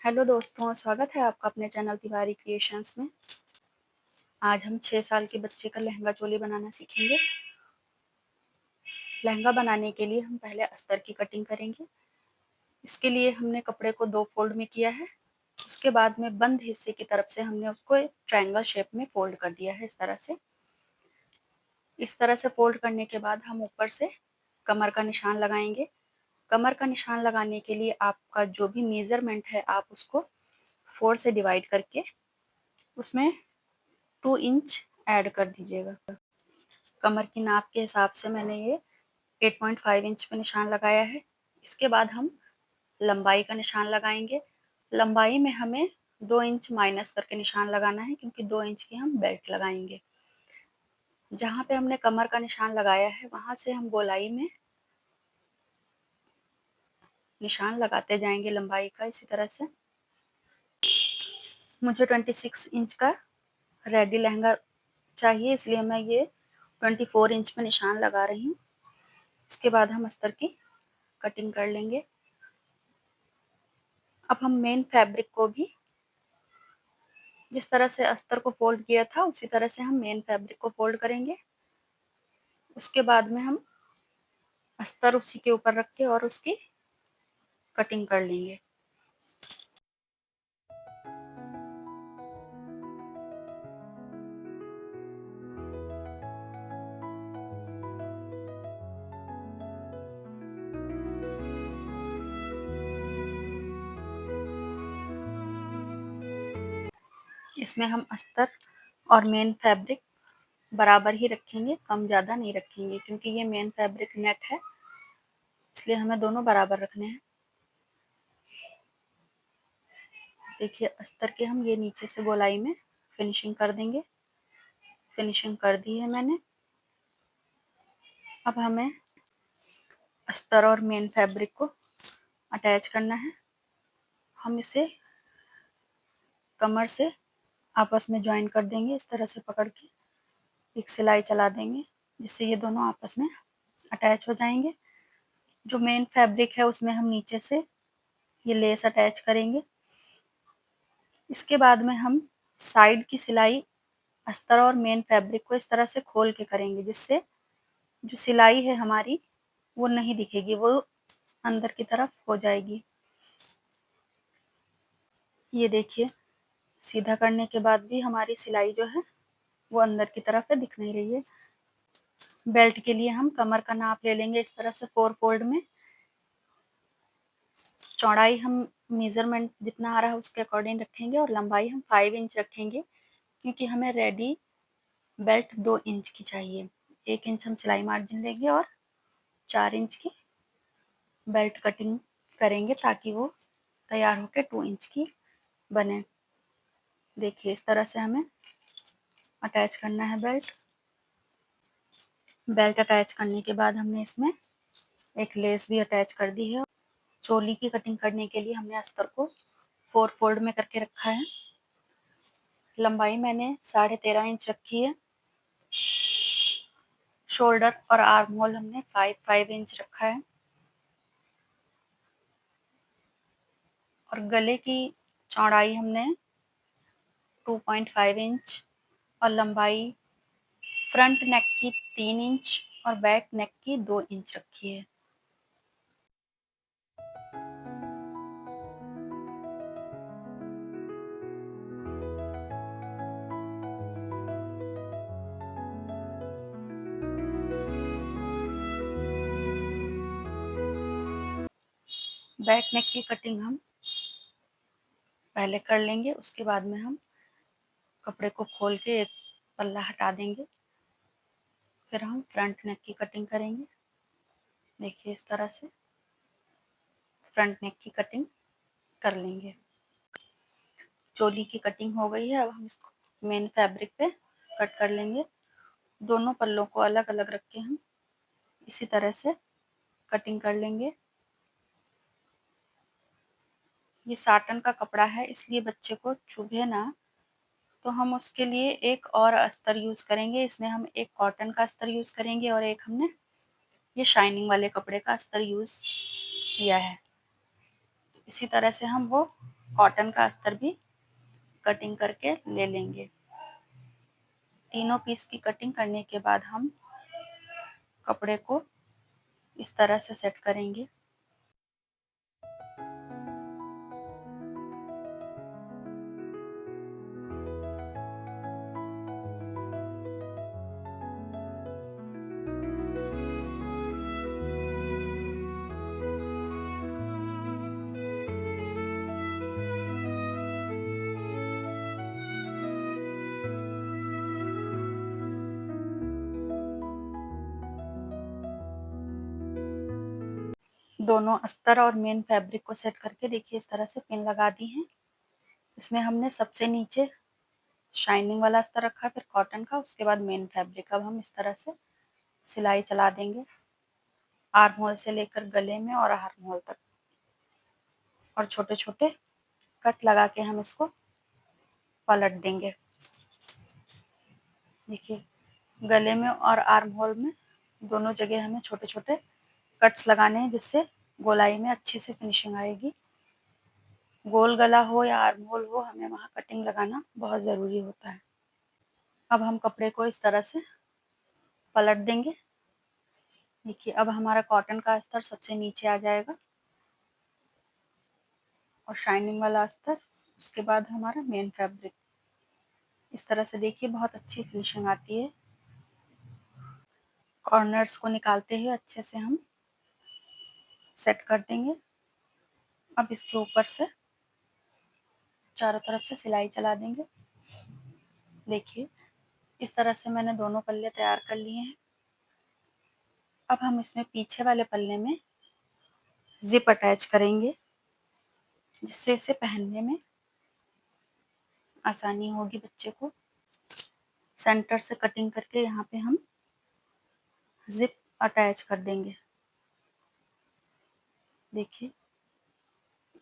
Hello दोस्तों, स्वागत है आपका अपने चैनल तिवारी क्रिएशंस में। आज हम 6 साल के बच्चे का लहंगा चोली बनाना सीखेंगे। लहंगा बनाने के लिए हम पहले अस्तर की कटिंग करेंगे। इसके लिए हमने कपड़े को 2 फोल्ड में किया है। उसके बाद में बंद हिस्से की तरफ से हमने उसको एक ट्रायंगल शेप में फोल्ड कर दिया है। इस तरह से फोल्ड करने के बाद हम ऊपर से कमर का निशान लगाएंगे। कमर का निशान लगाने के लिए आपका जो भी मेजरमेंट है आप उसको 4 से डिवाइड करके उसमें 2 इंच ऐड कर दीजिएगा। कमर की नाप के हिसाब से मैंने ये 8.5 इंच पे निशान लगाया है। इसके बाद हम लंबाई का निशान लगाएंगे। लंबाई में हमें 2 इंच माइनस करके निशान लगाना है, क्योंकि 2 इंच की हम बेल्ट लगाएंगे। जहाँ पे हमने कमर का निशान लगाया है वहां से हम गोलाई में निशान लगाते जाएंगे लंबाई का। इसी तरह से मुझे 26 इंच का रेडी लहंगा चाहिए, इसलिए मैं ये 24 इंच पे निशान लगा रही हूँ। इसके बाद हम अस्तर की कटिंग कर लेंगे। अब हम मेन फैब्रिक को भी जिस तरह से अस्तर को फोल्ड किया था उसी तरह से हम मेन फैब्रिक को फोल्ड करेंगे। उसके बाद में हम अस्तर उसी के ऊपर रख के और उसकी कटिंग कर लेंगे। इसमें हम अस्तर और मेन फैब्रिक बराबर ही रखेंगे, कम ज़्यादा नहीं रखेंगे, क्योंकि ये मेन फैब्रिक नेट है, इसलिए हमें दोनों बराबर रखने हैं। देखिए, अस्तर के हम ये नीचे से गोलाई में फिनिशिंग कर देंगे। फिनिशिंग कर दी है मैंने। अब हमें अस्तर और मेन फैब्रिक को अटैच करना है। हम इसे कमर से आपस में ज्वाइन कर देंगे, इस तरह से पकड़ के एक सिलाई चला देंगे, जिससे ये दोनों आपस में अटैच हो जाएंगे। जो मेन फैब्रिक है उसमें हम नीचे से ये लेस अटैच करेंगे। इसके बाद में हम साइड की सिलाई अस्तर और मेन फैब्रिक को इस तरह से खोल के करेंगे, जिससे जो सिलाई है हमारी वो नहीं दिखेगी, वो अंदर की तरफ हो जाएगी। ये देखिए, सीधा करने के बाद भी हमारी सिलाई जो है वो अंदर की तरफ है, दिख नहीं रही है। बेल्ट के लिए हम कमर का नाप ले लेंगे इस तरह से 4 फोल्ड में। चौड़ाई हम मेजरमेंट जितना आ रहा है उसके अकॉर्डिंग रखेंगे, और लंबाई हम 5 इंच रखेंगे, क्योंकि हमें रेडी बेल्ट 2 इंच की चाहिए। 1 इंच हम सिलाई मार्जिन लेंगे और 4 इंच की बेल्ट कटिंग करेंगे, ताकि वो तैयार होके 2 इंच की बने। देखिए, इस तरह से हमें अटैच करना है बेल्ट। बेल्ट अटैच करने के बाद हमने इसमें एक लेस भी अटैच कर दी है। चोली की कटिंग करने के लिए हमने अस्तर को 4 फोल्ड में करके रखा है। लंबाई मैंने 13.5 इंच रखी है। शोल्डर और आर्म होल हमने 5 इंच रखा है, और गले की चौड़ाई हमने 2.5 इंच और लंबाई फ्रंट नेक की 3 इंच और बैक नेक की 2 इंच रखी है। बैक नेक की कटिंग हम पहले कर लेंगे, उसके बाद में हम कपड़े को खोल के एक पल्ला हटा देंगे, फिर हम फ्रंट नेक की कटिंग करेंगे। देखिए, इस तरह से फ्रंट नेक की कटिंग कर लेंगे। चोली की कटिंग हो गई है। अब हम इसको मेन फैब्रिक पे कट कर लेंगे। दोनों पल्लों को अलग अलग रख के हम इसी तरह से कटिंग कर लेंगे। ये साटन का कपड़ा है, इसलिए बच्चे को चुभे ना, तो हम उसके लिए एक और अस्तर यूज करेंगे। इसमें हम एक कॉटन का अस्तर यूज करेंगे और एक हमने ये शाइनिंग वाले कपड़े का अस्तर यूज किया है। इसी तरह से हम वो कॉटन का अस्तर भी कटिंग करके ले लेंगे। तीनों पीस की कटिंग करने के बाद हम कपड़े को इस तरह से सेट करेंगे। दोनों अस्तर और मेन फैब्रिक को सेट करके देखिए इस तरह से पिन लगा दी है। इसमें हमने सबसे नीचे शाइनिंग वाला अस्तर रखा, फिर कॉटन का, उसके बाद मेन फैब्रिक। अब हम इस तरह से सिलाई चला देंगे आर्म होल से लेकर गले में और आर्म होल तक, और छोटे छोटे कट लगा के हम इसको पलट देंगे। देखिए गले में और आर्म होल में दोनों जगह हमें छोटे छोटे कट्स लगाने हैं, जिससे गोलाई में अच्छी से फिनिशिंग आएगी। गोल गला हो या आर्म होल हो, हमें वहाँ कटिंग लगाना बहुत ज़रूरी होता है। अब हम कपड़े को इस तरह से पलट देंगे। देखिए अब हमारा कॉटन का अस्तर सबसे नीचे आ जाएगा और शाइनिंग वाला अस्तर, उसके बाद हमारा मेन फैब्रिक। इस तरह से देखिए बहुत अच्छी फिनिशिंग आती है। कॉर्नर्स को निकालते हुए अच्छे से हम सेट कर देंगे। अब इसके ऊपर से चारों तरफ से सिलाई चला देंगे। देखिए इस तरह से मैंने दोनों पल्ले तैयार कर लिए हैं। अब हम इसमें पीछे वाले पल्ले में जिप अटैच करेंगे, जिससे इसे पहनने में आसानी होगी बच्चे को। सेंटर से कटिंग करके यहाँ पे हम जिप अटैच कर देंगे। देखिए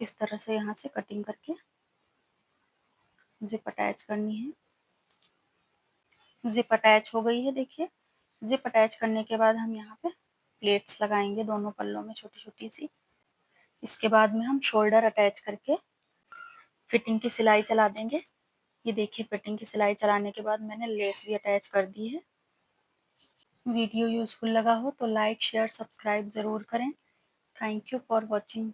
इस तरह से यहाँ से कटिंग करके जिप अटैच करनी है। जिप अटैच हो गई है। देखिए जिप अटैच करने के बाद हम यहाँ पे प्लेट्स लगाएंगे दोनों पल्लों में, छोटी छोटी सी। इसके बाद में हम शोल्डर अटैच करके फिटिंग की सिलाई चला देंगे। ये देखिए फिटिंग की सिलाई चलाने के बाद मैंने लेस भी अटैच कर दी है। वीडियो यूजफुल लगा हो तो लाइक शेयर सब्सक्राइब ज़रूर करें। Thank you for watching.